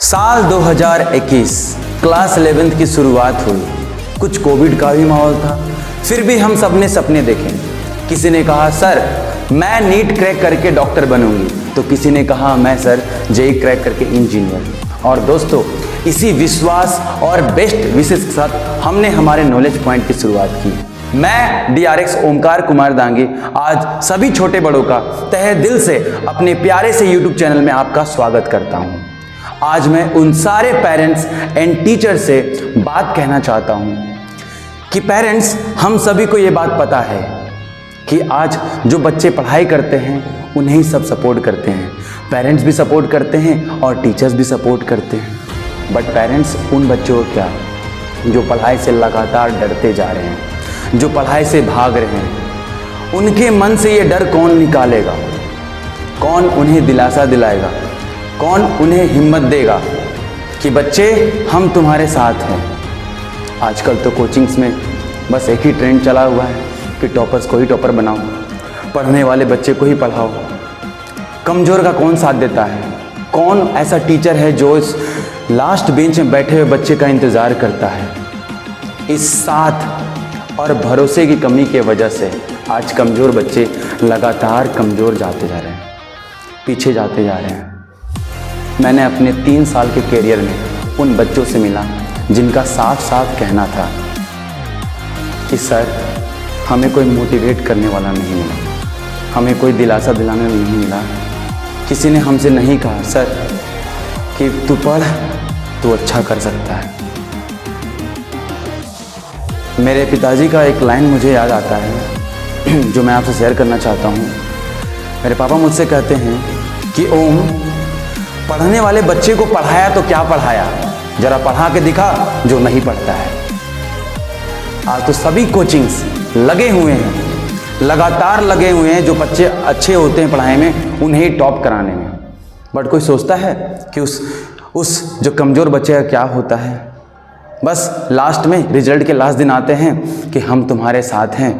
साल 2021 class 11th की शुरुआत हुई। कुछ कोविड का भी माहौल था, फिर भी हम सब ने सपने देखे। किसी ने कहा सर मैं नीट क्रैक करके डॉक्टर बनूंगी, तो किसी ने कहा मैं सर जेई क्रैक करके इंजीनियर। और दोस्तों इसी विश्वास और बेस्ट विशेष के साथ हमने हमारे नॉलेज पॉइंट की शुरुआत की। मैं DRX ओमकार कुमार दांगी आज सभी छोटे बड़ों का तहे दिल से अपने प्यारे से YouTube चैनल में आपका स्वागत करता हूं। आज मैं उन सारे पेरेंट्स एंड टीचर से बात कहना चाहता हूं कि पेरेंट्स, हम सभी को ये बात पता है कि आज जो बच्चे पढ़ाई करते हैं उन्हें सब सपोर्ट करते हैं। पेरेंट्स भी सपोर्ट करते हैं और टीचर्स भी सपोर्ट करते हैं। बट पेरेंट्स उन बच्चों को क्या जो पढ़ाई से लगातार डरते जा रहे हैं, जो पढ़ाई से भाग रहे हैं, उनके मन से ये डर कौन निकालेगा? कौन उन्हें दिलासा दिलाएगा? कौन उन्हें हिम्मत देगा कि बच्चे हम तुम्हारे साथ हैं? आजकल तो कोचिंग्स में बस एक ही ट्रेंड चला हुआ है कि टॉपर्स को ही टॉपर बनाओ, पढ़ने वाले बच्चे को ही पढ़ाओ। कमज़ोर का कौन साथ देता है? कौन ऐसा टीचर है जो इस लास्ट बेंच में बैठे हुए बच्चे का इंतज़ार करता है? इस साथ और भरोसे की कमी की वजह से आज कमज़ोर बच्चे लगातार कमज़ोर जाते जा रहे हैं, पीछे जाते जा रहे हैं। मैंने अपने 3 साल के करियर में उन बच्चों से मिला जिनका साफ साफ कहना था कि सर हमें कोई मोटिवेट करने वाला नहीं मिला, हमें कोई दिलासा दिलाने नहीं मिला। किसी ने हमसे नहीं कहा सर कि तू पढ़, तू अच्छा कर सकता है। मेरे पिताजी का एक लाइन मुझे याद आता है जो मैं आपसे शेयर करना चाहता हूँ। मेरे पापा मुझसे कहते हैं कि ओम, पढ़ने वाले बच्चे को पढ़ाया तो क्या पढ़ाया, जरा पढ़ा के दिखा जो नहीं पढ़ता है। आज तो सभी कोचिंग्स लगे हुए हैं, लगातार लगे हुए हैं। जो बच्चे अच्छे होते हैं पढ़ाई में उन्हें टॉप कराने में। बट कोई सोचता है कि उस जो कमज़ोर बच्चे का क्या होता है? बस लास्ट में रिजल्ट के लास्ट दिन आते हैं कि हम तुम्हारे साथ हैं,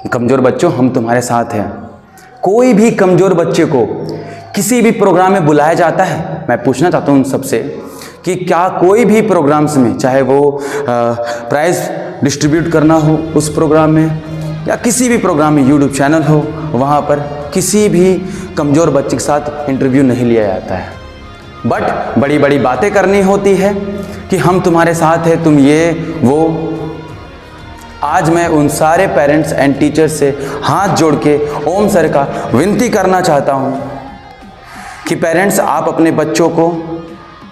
कमज़ोर बच्चों हम तुम्हारे साथ हैं। कोई भी कमज़ोर बच्चे को किसी भी प्रोग्राम में बुलाया जाता है? मैं पूछना चाहता हूँ उन सबसे कि क्या कोई भी प्रोग्राम्स में, चाहे वो प्राइज़ डिस्ट्रीब्यूट करना हो उस प्रोग्राम में, या किसी भी प्रोग्राम में, यूट्यूब चैनल हो, वहाँ पर किसी भी कमज़ोर बच्चे के साथ इंटरव्यू नहीं लिया जाता है। बट बड़ी बड़ी बातें करनी होती है कि हम तुम्हारे साथ हैं, तुम ये वो। आज मैं उन सारे पेरेंट्स एंड टीचर्स से हाथ जोड़ के ओम सर का विनती करना चाहता हूँ कि पेरेंट्स आप अपने बच्चों को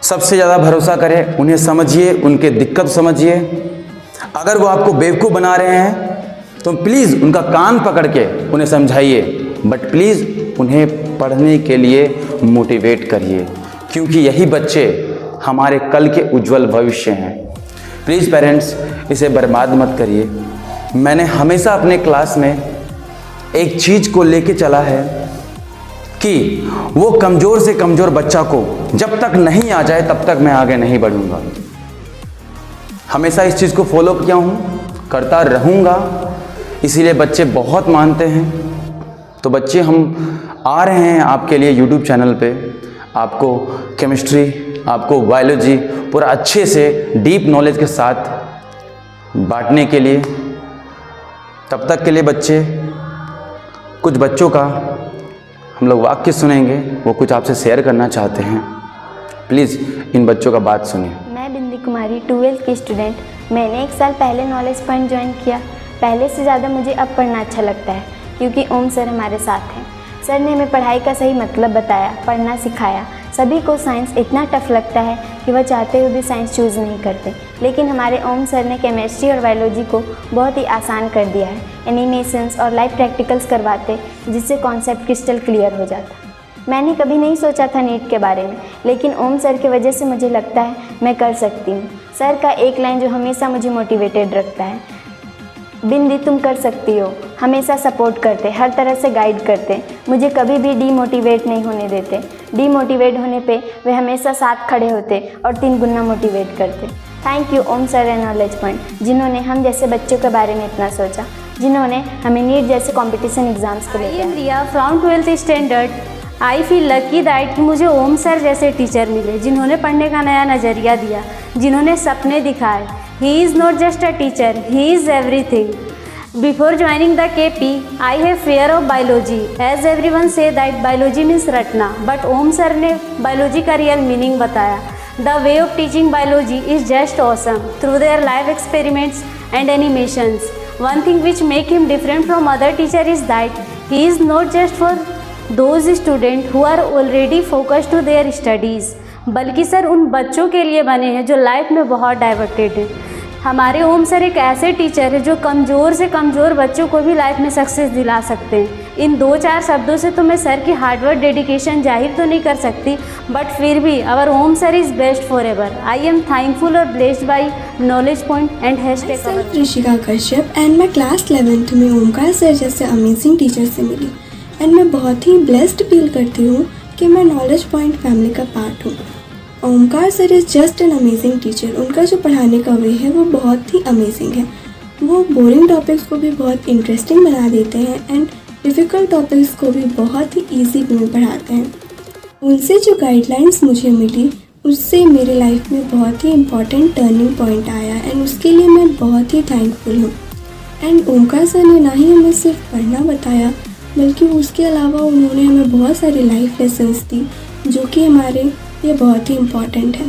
सबसे ज़्यादा भरोसा करें, उन्हें समझिए, उनके दिक्कत समझिए। अगर वो आपको बेवकूफ़ बना रहे हैं तो प्लीज़ उनका कान पकड़ के उन्हें समझाइए, बट प्लीज़ उन्हें पढ़ने के लिए मोटिवेट करिए, क्योंकि यही बच्चे हमारे कल के उज्जवल भविष्य हैं। प्लीज़ पेरेंट्स इसे बर्बाद मत करिए। मैंने हमेशा अपने क्लास में एक चीज़ को लेके चला है कि वो कमज़ोर से कमज़ोर बच्चा को जब तक नहीं आ जाए तब तक मैं आगे नहीं बढ़ूंगा। हमेशा इस चीज़ को फॉलो किया हूँ, करता रहूँगा। इसीलिए बच्चे बहुत मानते हैं। तो बच्चे हम आ रहे हैं आपके लिए यूट्यूब चैनल पे, आपको केमिस्ट्री, आपको बायोलॉजी पूरा अच्छे से डीप नॉलेज के साथ बांटने के लिए। तब तक के लिए बच्चे, कुछ बच्चों का हम लोग वाक्य सुनेंगे, वो कुछ आपसे शेयर करना चाहते हैं। प्लीज़ इन बच्चों का बात सुनिए। मैं बिंदी कुमारी 12th की स्टूडेंट। मैंने 1 साल पहले नॉलेज पॉइंट ज्वाइन किया। पहले से ज़्यादा मुझे अब पढ़ना अच्छा लगता है क्योंकि ओम सर हमारे साथ हैं। सर ने हमें पढ़ाई का सही मतलब बताया, पढ़ना सिखाया। सभी को साइंस इतना टफ लगता है कि वह चाहते हुए भी साइंस चूज़ नहीं करते, लेकिन हमारे ओम सर ने केमिस्ट्री और बायोलॉजी को बहुत ही आसान कर दिया है। एनिमेशंस और लाइव प्रैक्टिकल्स करवाते जिससे कॉन्सेप्ट क्रिस्टल क्लियर हो जाता। मैंने कभी नहीं सोचा था नीट के बारे में, लेकिन ओम सर की वजह से मुझे लगता है मैं कर सकती हूँ। सर का एक लाइन जो हमेशा मुझे मोटिवेटेड रखता है, बिंदी तुम कर सकती हो। हमेशा सपोर्ट करते, हर तरह से गाइड करते, मुझे कभी भी डीमोटिवेट नहीं होने देते। डीमोटिवेट होने पे वे हमेशा साथ खड़े होते और 3 गुना मोटिवेट करते। Thank you Om sir and Knowledge Point, जिन्होंने हम जैसे बच्चों के बारे में इतना सोचा, जिन्होंने हमें नीट जैसे कंपटीशन एग्जाम्स के लिए। Riya from 12th standard I feel lucky that कि मुझे ओम सर जैसे टीचर मिले जिन्होंने पढ़ने का नया नज़रिया दिया, जिन्होंने सपने दिखाए। He is not just a teacher, he is everything. Before joining the KP, I have fear of biology, as everyone say that biology means रटना, but ओम सर ने biology का real meaning बताया। The way of teaching biology is just awesome through their live experiments and animations. One thing which make him different from other teacher is that he is not just for those students who are already focused to their studies, बल्कि sir उन बच्चों के लिए बने हैं जो life में बहुत डाइवर्टेड हैं। हमारे ओम सर एक ऐसे टीचर है जो कमज़ोर से कमज़ोर बच्चों को भी लाइफ में सक्सेस दिला सकते हैं। इन 2-4 शब्दों से तो मैं सर की हार्डवर्क डेडिकेशन जाहिर तो नहीं कर सकती, बट फिर भी our Om sir is best forever. I am thankful और blessed by Knowledge Point and Myself Rishika Kashyap and मैं क्लास 11th में ओमकार सर जैसे अमेजिंग टीचर से मिली एंड मैं बहुत ही ब्लेस्ड फील करती हूँ कि मैं नॉलेज पॉइंट फैमिली का पार्ट हूँ। Omkar sir is just an amazing teacher. उनका जो पढ़ाने का वे है वो बहुत ही अमेजिंग है। वो बोरिंग टॉपिक्स को भी बहुत इंटरेस्टिंग बना देते हैं एंड डिफ़िकल्ट टॉपिक्स को भी बहुत ही ईजी वे में पढ़ाते हैं। उनसे जो गाइडलाइंस मुझे मिली उससे मेरे लाइफ में बहुत ही इम्पॉर्टेंट टर्निंग पॉइंट आया एंड उसके लिए मैं बहुत ही थैंकफुल हूँ। एंड ओमकार सर ने ना ही हमें सिर्फ पढ़ना बताया बल्कि उसके अलावा उन्होंने हमें बहुत सारी लाइफ लेसन्स दी जो कि हमारे लिए बहुत ही इम्पॉर्टेंट है।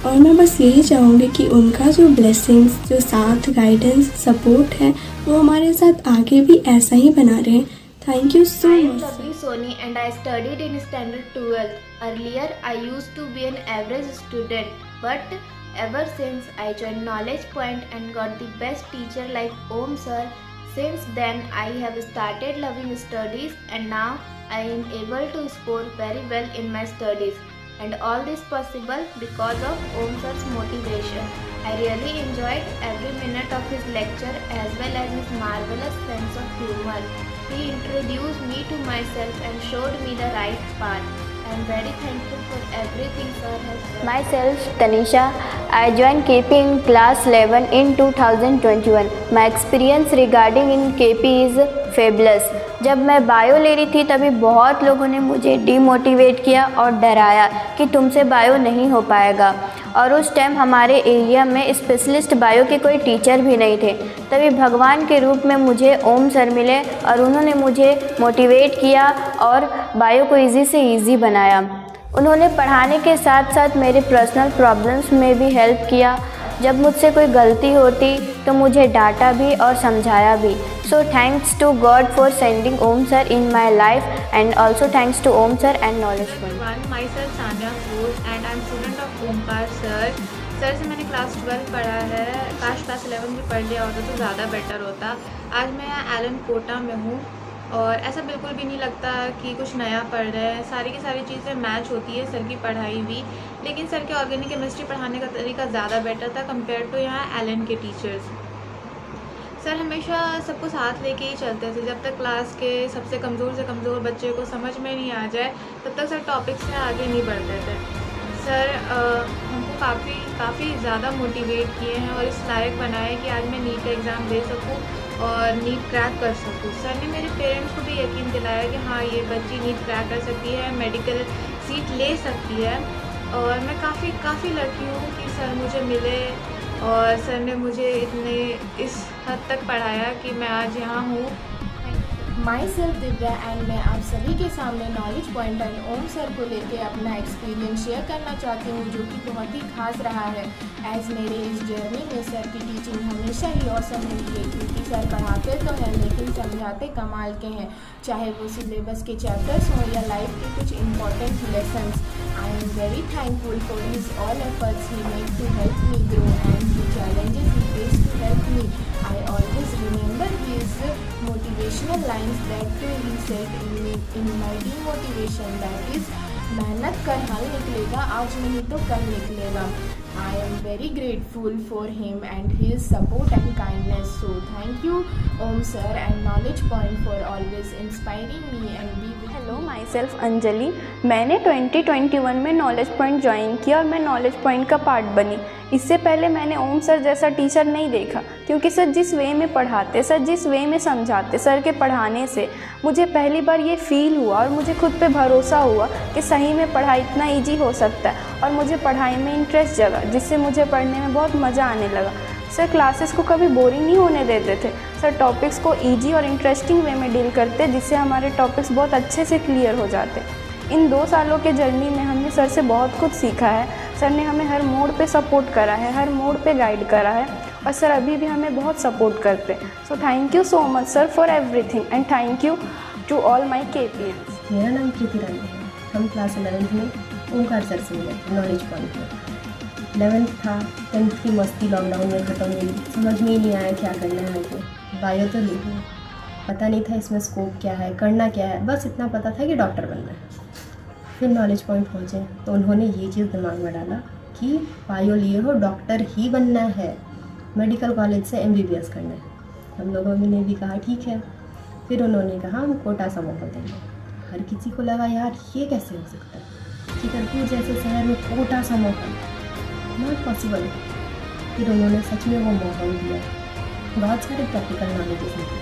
और मैं बस यही चाहूँगी कि उनका जो ब्लेसिंग्स, जो साथ, गाइडेंस, सपोर्ट है वो हमारे साथ आगे भी ऐसा ही बना रहे। Thank you so I am much. Sabri Soni and I studied in standard 12th. Earlier I used to be an average student, but ever since I joined Knowledge Point and got the best teacher like Om sir, since then I have started loving studies and now I am able to score very well in my studies. And all this possible because of Om sir's motivation. I really enjoyed every minute of his lecture as well as his marvelous sense of humor. He introduced me to myself and showed me the right path. I am very thankful for everything sir has done. Myself, Tanisha. I joined KP in class 11 in 2021. My experience regarding in KP is fabulous. जब मैं bio ले रही थी तभी बहुत लोगों ने मुझे डीमोटिवेट किया और डराया कि तुमसे बायो नहीं हो पाएगा, और उस टाइम हमारे एरिया में स्पेशलिस्ट बायो के कोई टीचर भी नहीं थे। तभी भगवान के रूप में मुझे ओम सर मिले और उन्होंने मुझे मोटिवेट किया और बायो को ईज़ी से ईज़ी बनाया। उन्होंने पढ़ाने के साथ साथ मेरे पर्सनल प्रॉब्लम्स में भी हेल्प किया। जब मुझसे कोई गलती होती तो मुझे डांटा भी और समझाया भी। So thanks to God for sending Om sir in my life and also thanks to Om sir and Knowledge Point. Myself Sanya Food and I'm student of Omkar sir. Sir से मैंने क्लास 12 पढ़ा है। काश क्लास 11 भी पढ़ लिया होता तो ज़्यादा बेटर होता। आज मैं एलन कोटा में हूँ और ऐसा बिल्कुल भी नहीं लगता कि कुछ नया पढ़ रहे हैं। सारी की सारी चीज़ें मैच होती है सर की पढ़ाई भी, लेकिन सर के ऑर्गेनिक केमिस्ट्री पढ़ाने का तरीका ज़्यादा बेटर था कंपेयर टू यहाँ एलन के टीचर्स। सर हमेशा सबको साथ लेके ही चलते थे। जब तक क्लास के सबसे कमज़ोर से कमज़ोर बच्चे को समझ में नहीं आ जाए तब तक सर टॉपिक से आगे नहीं बढ़ते थे। सर हमको काफ़ी ज़्यादा मोटिवेट किए हैं और इस लायक बनाए कि आज मैं नीट का एग्ज़ाम दे सकूं और नीट क्रैक कर सकूं। सर ने मेरे पेरेंट्स को भी यकीन दिलाया कि हाँ ये बच्ची नीट क्रैक कर सकती है, मेडिकल सीट ले सकती है। और मैं काफ़ी लकी हूँ कि सर मुझे मिले और सर ने मुझे इस हद तक पढ़ाया कि मैं आज यहाँ हूँ। माई सेल्फ दिव्या एंड मैं आप सभी के सामने Knowledge Point and Om sir को लेके अपना एक्सपीरियंस शेयर करना चाहती हूँ जो कि बहुत ही खास रहा है। एज मेरे इस जर्नी में सर की टीचिंग हमेशा ही औसम रही है क्योंकि सर पढ़ाते तो हैं लेकिन समझाते कमाल के हैं, चाहे वो सिलेबस के चैप्टर्स हों या लाइफ के कुछ important lessons. I am very thankful for his all efforts he make to help me grow and the challenges he faced to help me. I always remember his motivational lines that he said in my demotivation, that is मेहनत कर हल निकलेगा, आज नहीं तो कल निकलेगा। I am very grateful for him and his support and kindness. So thank you Om sir and Knowledge Point for always inspiring me and be with Hello, me. My self Anjali. मैंने 2021 में नॉलेज पॉइंट ज्वाइन किया और मैं Knowledge point का part बनी। इससे पहले मैंने ओम सर जैसा टीचर नहीं देखा, क्योंकि सर जिस वे में पढ़ाते, सर जिस वे में समझाते, सर के पढ़ाने से मुझे पहली बार ये फील हुआ और मुझे खुद पे भरोसा हुआ कि सही में पढ़ाई इतना ईजी हो सकता है। और मुझे पढ़ाई में इंटरेस्ट जगा, जिससे मुझे पढ़ने में बहुत मज़ा आने लगा। सर क्लासेस को कभी बोरिंग नहीं होने देते थे। सर टॉपिक्स को ईजी और इंटरेस्टिंग वे में डील करते, जिससे हमारे टॉपिक्स बहुत अच्छे से क्लियर हो जाते। इन 2 सालों के जर्नी में हमने सर से बहुत कुछ सीखा है। सर ने हमें हर मोड़ पे सपोर्ट करा है, हर मोड़ पे गाइड करा है, और सर अभी भी हमें बहुत सपोर्ट करते हैं। So thank you so much sir for everything, and thank you to all my KPNs। मेरा नाम कृति रानी है। हम क्लास 11th में ओमकार सर से मिले नॉलेज पॉइंट में। 11th था, 10th की मस्ती लॉकडाउन में ख़त्म हुई, समझ में ही नहीं आया क्या करना है आगे। बायो तो ली, पता नहीं था इसमें स्कोप क्या है, करना क्या है, बस इतना पता था कि डॉक्टर बनना है। फिर नॉलेज पॉइंट पहुँचे तो उन्होंने ये चीज़ दिमाग में डाला कि बायो लिए हो, डॉक्टर ही बनना है, मेडिकल कॉलेज से MBBS करना है। हम लोगों ने भी कहा ठीक है। फिर उन्होंने कहा हम कोटा सा मौका देंगे। हर किसी को लगा यार ये कैसे हो सकता है, चितरपुर जैसे शहर में कोटा सा मौका, नॉट पॉसिबल। फिर उन्होंने सच में वो मौका दिया। बहुत सारे प्रैक्टिकल नॉलेजेस मिले,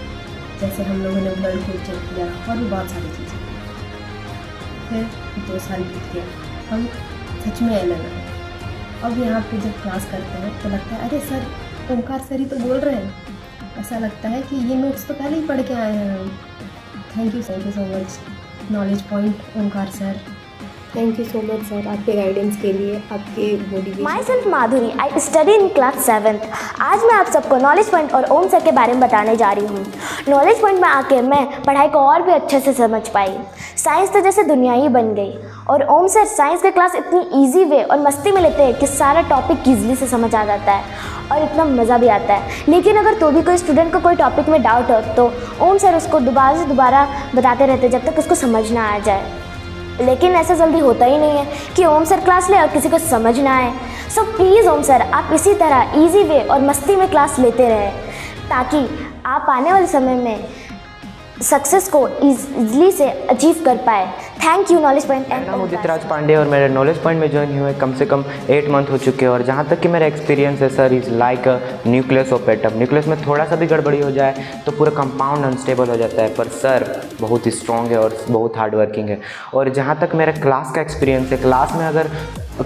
जैसे हम लोगों ने ब्लड ग्रुप चेक किया और भी बहुत सारी चीज़ें। फिर 2 साल बीत गया, हम सच में अलग हैं। अब यहाँ पे जब क्लास करते हैं तो लगता है अरे सर ओमकार सर ही तो बोल रहे हैं। ऐसा लगता है कि ये नोट्स तो पहले ही पढ़ के आए हैं हम। Thank you so much knowledge point Omkar sir. Thank you so much sir आपके गाइडेंस के लिए, आपके motivation. My self Madhuri, I study in class 7th। आज मैं आप सबको नॉलेज पॉइंट और ओम सर के बारे में बताने जा रही हूँ। नॉलेज पॉइंट में आके मैं पढ़ाई को और भी अच्छे से समझ पाई। साइंस तो जैसे दुनिया ही बन गई, और ओम सर साइंस के क्लास इतनी ईजी वे और मस्ती में लेते हैं कि सारा टॉपिक ईजिली से समझ आ जाता है और इतना मज़ा भी आता है। लेकिन अगर तो भी कोई स्टूडेंट को कोई टॉपिक में डाउट हो तो ओम सर उसको दोबारा से दोबारा बताते रहते जब तक उसको समझ ना आ जाए। लेकिन ऐसा जल्दी होता ही नहीं है कि ओम सर क्लास ले और किसी को समझ ना आए। सो प्लीज़ ओम सर आप इसी तरह इजी वे और मस्ती में क्लास लेते रहें, ताकि आप आने वाले समय में सक्सेस को इजली से अचीव कर पाए। Thank you Knowledge point. मेरा नाम उदित राज पांडे और मेरे नॉलेज पॉइंट में ज्वाइन हुए कम से कम 8 मंथ हो चुके हैं। और जहाँ तक कि मेरा एक्सपीरियंस है sir, is like nucleus of atom. Nucleus में थोड़ा सा भी गड़बड़ी हो जाए तो पूरा कंपाउंड अनस्टेबल हो जाता है, पर सर बहुत ही स्ट्रॉन्ग है और बहुत हार्ड वर्किंग है। और जहाँ तक मेरा क्लास का एक्सपीरियंस है, क्लास में अगर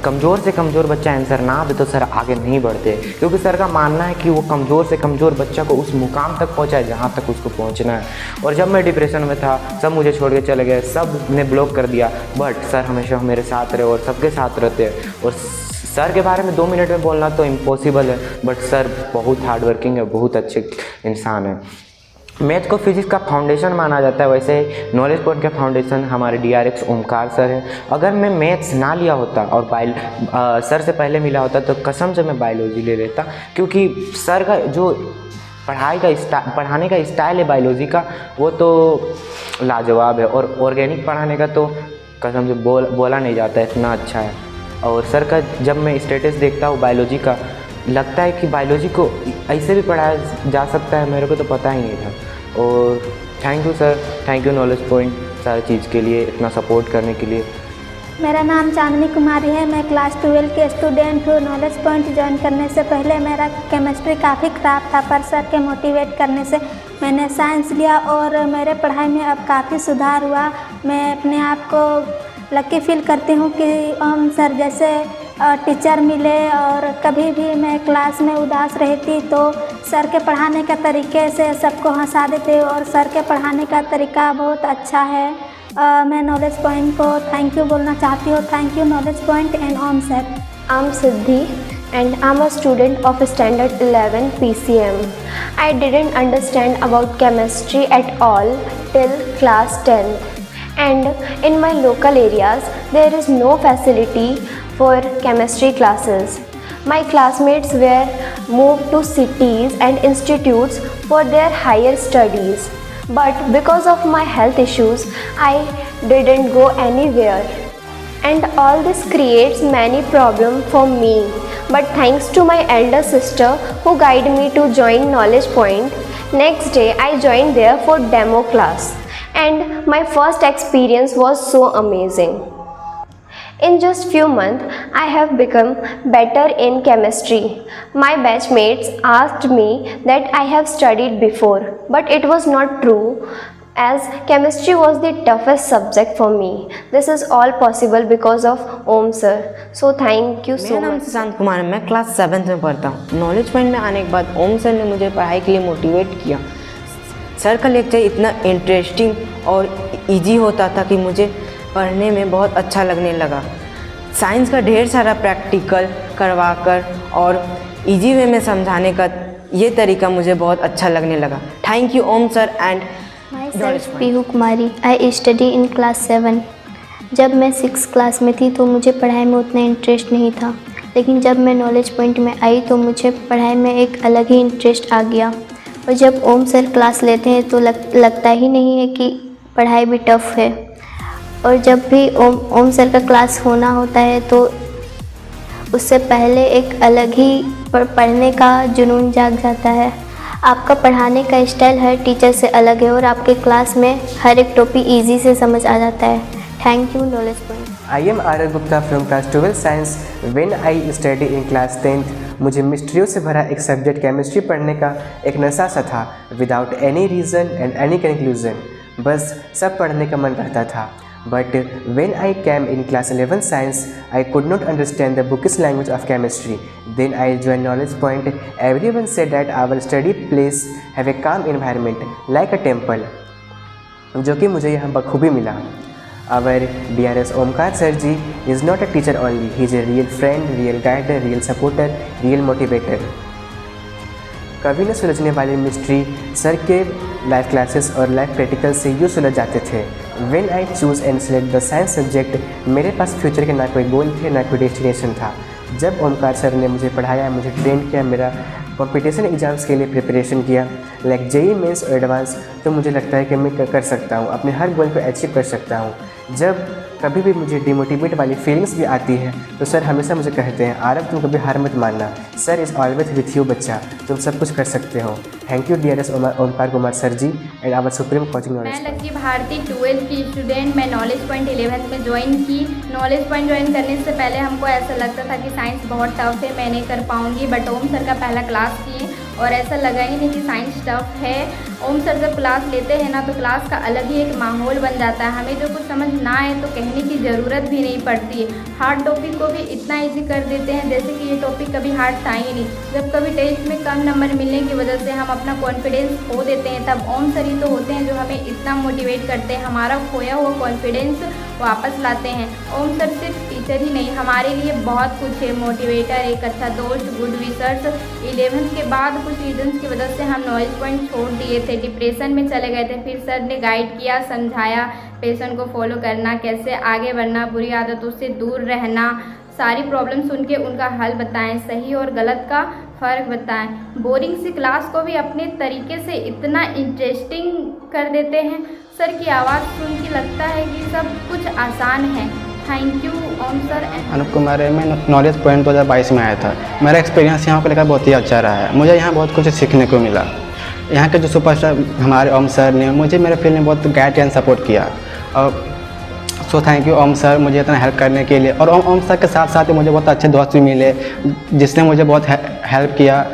कमज़ोर से कमज़ोर बच्चा आंसर ना दे तो सर आगे नहीं बढ़ते, क्योंकि सर का मानना है कि वो कमज़ोर से कमज़ोर बच्चा को उस मुकाम तक पहुंचाए जहां तक उसको पहुंचना है। और जब मैं डिप्रेशन में था, सब मुझे छोड़ के चले गए, सब ने ब्लॉक कर दिया, बट सर हमेशा मेरे साथ रहे और सबके साथ रहते हैं। और सर के बारे में 2 मिनट में बोलना तो इम्पॉसिबल है, बट सर बहुत हार्ड वर्किंग है, बहुत अच्छे इंसान है। मैथ को फिजिक्स का फाउंडेशन माना जाता है, वैसे ही नॉलेज पॉइंट का फाउंडेशन हमारे DRX ओमकार सर है। अगर मैं मैथ्स ना लिया होता और सर से पहले मिला होता तो कसम से मैं बायोलॉजी ले लेता, क्योंकि सर का जो पढ़ाने का स्टाइल है बायोलॉजी का, वो तो लाजवाब है। और ऑर्गेनिक पढ़ाने का तो कसम से बोला नहीं जाता, इतना अच्छा है। और सर का जब मैं स्टेटस देखता हूँ बायोलॉजी का, लगता है कि बायोलॉजी को ऐसे भी पढ़ाया जा सकता है, मेरे को तो पता ही नहीं था। और thank you sir, thank you Knowledge point सारी चीज़ के लिए, इतना सपोर्ट करने के लिए। मेरा नाम चांदनी कुमारी है, मैं क्लास 12 के स्टूडेंट हूँ। नॉलेज पॉइंट ज्वाइन करने से पहले मेरा केमिस्ट्री काफ़ी ख़राब था, पर सर के मोटिवेट करने से मैंने साइंस लिया और मेरे पढ़ाई में अब काफ़ी सुधार हुआ। मैं अपने आप को लकी फील करती हूँ कि ओम सर जैसे टीचर मिले। और कभी भी मैं क्लास में उदास रहती तो सर के पढ़ाने का तरीके से सबको हंसा देते, और सर के पढ़ाने का तरीका बहुत अच्छा है। मैं नॉलेज पॉइंट को थैंक यू बोलना चाहती हूँ। Thank you Knowledge Point and Om sir. I'm Siddhi and I'm a student of Standard 11 PCM. I didn't understand about chemistry at all till class 10th. And in my local areas there is no facility for chemistry classes. My classmates were moved to cities and institutes for their higher studies. But because of my health issues, I didn't go anywhere. And all this creates many problems for me. But thanks to my elder sister who guided me to join Knowledge Point. Next day I joined there for demo class. and my first experience was so amazing. In just few months, I have become better in chemistry. My batchmates asked me that I have studied before, but it was not true, as chemistry was the toughest subject for me. This is all possible because of Om sir. So thank you so मेरा नाम much. Sushant Kumar है, मैं class 7th में पढ़ता हूँ। Knowledge point में आने के बाद ओम सर ने मुझे पढ़ाई के लिए मोटिवेट किया। सर का लेक्चर इतना इंटरेस्टिंग और इजी होता था कि मुझे पढ़ने में बहुत अच्छा लगने लगा। साइंस का ढेर सारा प्रैक्टिकल करवाकर और इजी वे में समझाने का ये तरीका मुझे बहुत अच्छा लगने लगा। Thank you Om sir and Myself Peehu Kumari, I study in class 7। जब मैं 6th क्लास में थी तो मुझे पढ़ाई में उतना इंटरेस्ट नहीं था, लेकिन जब मैं नॉलेज पॉइंट में आई तो मुझे पढ़ाई में एक अलग ही इंटरेस्ट आ गया। और जब ओम सर क्लास लेते हैं तो लगता ही नहीं है कि पढ़ाई भी टफ़ है। और जब भी ओम सर का क्लास होना होता है तो उससे पहले एक अलग ही पढ़ने का जुनून जाग जाता है। आपका पढ़ाने का स्टाइल हर टीचर से अलग है और आपके क्लास में हर एक टॉपिक इजी से समझ आ जाता है। Thank you Knowledge point. I am R.R. Gupta from class 12 science. When I study in class 10th, मुझे मिस्ट्रियों से भरा एक सब्जेक्ट केमिस्ट्री पढ़ने का एक नशा सा था, without any reason and any conclusion. बस सब पढ़ने का मन करता था। But when I came in class 11 science, I could not understand the bookish language of chemistry. Then I joined Knowledge Point. Everyone said that our study place have a calm environment like a temple, जो कि मुझे यहाँ बखूबी मिला। Our DRS Omkar sir ji is not a teacher only. He is a real friend, real guide, real supporter, real motivator. कभी न सुलझने वाली mystery sir के लाइव क्लासेस और लाइव प्रैक्टिकल से यूँ सुलझ जाते थे। When I choose and select the science subject, मेरे पास फ्यूचर के ना कोई गोल थे ना कोई डेस्टिनेशन था। जब ओमकार सर ने मुझे पढ़ाया, मुझे ट्रेन किया, मेरा कंपटीशन एग्ज़ाम्स के लिए प्रिपरेशन किया, लाइक JEE मेंस और एडवांस, तो मुझे लगता है कि मैं कर सकता हूँ, अपने हर गोल को अचीव कर सकता हूँ। जब कभी भी मुझे डिमोटिवेट वाली फीलिंग्स भी आती है तो सर हमेशा मुझे कहते हैं, आरव तुम कभी हार मत मानना, sir is always with you बच्चा, तुम सब कुछ कर सकते हो। Thank you DRS Omkar Kumar sir ji and our supreme coaching knowledge. मैं लक्की भारती 12th की स्टूडेंट। मैं नॉलेज पॉइंट 11th में ज्वाइन की। नॉलेज पॉइंट ज्वाइन करने से पहले हमको ऐसा लगता था कि साइंस बहुत टफ है, मैं नहीं कर पाऊँगी, बट ओम सर का पहला क्लास किए और ऐसा लगा ही नहीं कि साइंस टफ है। ओम सर जब क्लास लेते हैं ना तो क्लास का अलग ही एक माहौल बन जाता है। हमें जो कुछ समझ ना आए तो कहने की ज़रूरत भी नहीं पड़ती है। हार्ड टॉपिक को भी इतना इजी कर देते हैं जैसे कि ये टॉपिक कभी हार्ड था ही नहीं। जब कभी टेस्ट में कम नंबर मिलने की वजह से हम अपना कॉन्फिडेंस खो देते हैं, तब ओम सर ही तो होते हैं जो हमें इतना मोटिवेट करते हैं, हमारा खोया हुआ कॉन्फिडेंस वापस लाते हैं। ओम सर सिर्फ टीचर ही नहीं, हमारे लिए बहुत कुछ है, मोटिवेटर, एक अच्छा दोस्त, गुड विशर्स। 11th के बाद कुछ रीजन्स की वजह से हम नॉलेज पॉइंट छोड़ दिए थे, डिप्रेशन में चले गए थे। फिर सर ने गाइड किया, समझाया पैशन को फॉलो करना, कैसे आगे बढ़ना, बुरी आदतों से दूर रहना, सारी प्रॉब्लम सुन के उनका हल बताएं, सही और गलत का फ़र्क बताएं। बोरिंग सी क्लास को भी अपने तरीके से इतना इंटरेस्टिंग कर देते हैं। सर की आवाज़ सुन के लगता है कि सब कुछ आसान है। Thank you Om sir. Anup Kumar है, मैं नॉलेज पॉइंट 2022 में आया था। मेरा एक्सपीरियंस यहाँ को लेकर बहुत ही अच्छा रहा है। मुझे यहाँ बहुत कुछ सीखने को मिला। यहाँ के जो सुपरस्टार हमारे ओम सर ने मुझे मेरे फील्ड में बहुत गाइड एंड सपोर्ट किया। और so thank you Om sir मुझे इतना हेल्प करने के लिए। और ओम सर के साथ साथ मुझे बहुत अच्छे दोस्त भी मिले जिसने मुझे बहुत हेल्प किया।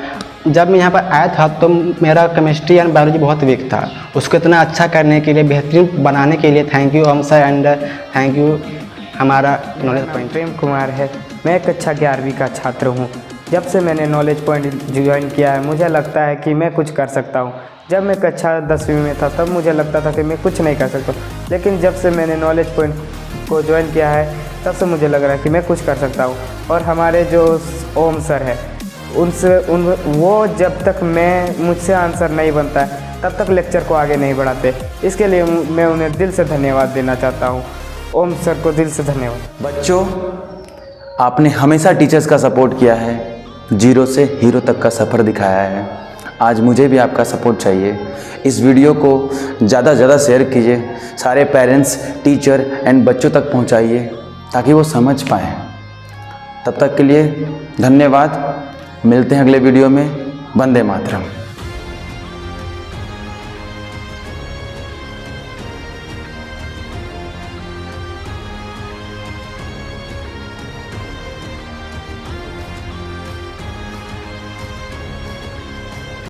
जब मैं यहाँ पर आया था तो मेरा केमिस्ट्री एंड बायोलॉजी बहुत वीक था, उसको इतना अच्छा करने के लिए, बेहतरीन बनाने के लिए thank you Om sir and thank you हमारा नॉलेज पॉइंट। प्रेम कुमार है, मैं एक कक्षा 11वीं का छात्र हूँ। जब से मैंने नॉलेज पॉइंट ज्वाइन किया है मुझे लगता है कि मैं कुछ कर सकता हूँ। जब मैं कक्षा 10वीं में था तब मुझे लगता था कि मैं कुछ नहीं कर सकता, लेकिन जब से मैंने नॉलेज पॉइंट को ज्वाइन किया है तब से मुझे लग रहा है कि मैं कुछ कर सकता हूँ। और हमारे जो ओम सर है वो जब तक मुझसे आंसर नहीं बनता है तब तक लेक्चर को आगे नहीं बढ़ाते। इसके लिए मैं उन्हें दिल से धन्यवाद देना चाहता हूँ। ओम सर को दिल से धन्यवाद। बच्चों, आपने हमेशा टीचर्स का सपोर्ट किया है, जीरो से हीरो तक का सफ़र दिखाया है। आज मुझे भी आपका सपोर्ट चाहिए। इस वीडियो को ज़्यादा से ज़्यादा शेयर कीजिए, सारे पेरेंट्स, टीचर एंड बच्चों तक पहुंचाइए ताकि वो समझ पाएँ। तब तक के लिए धन्यवाद। मिलते हैं अगले वीडियो में। वंदे मातरम।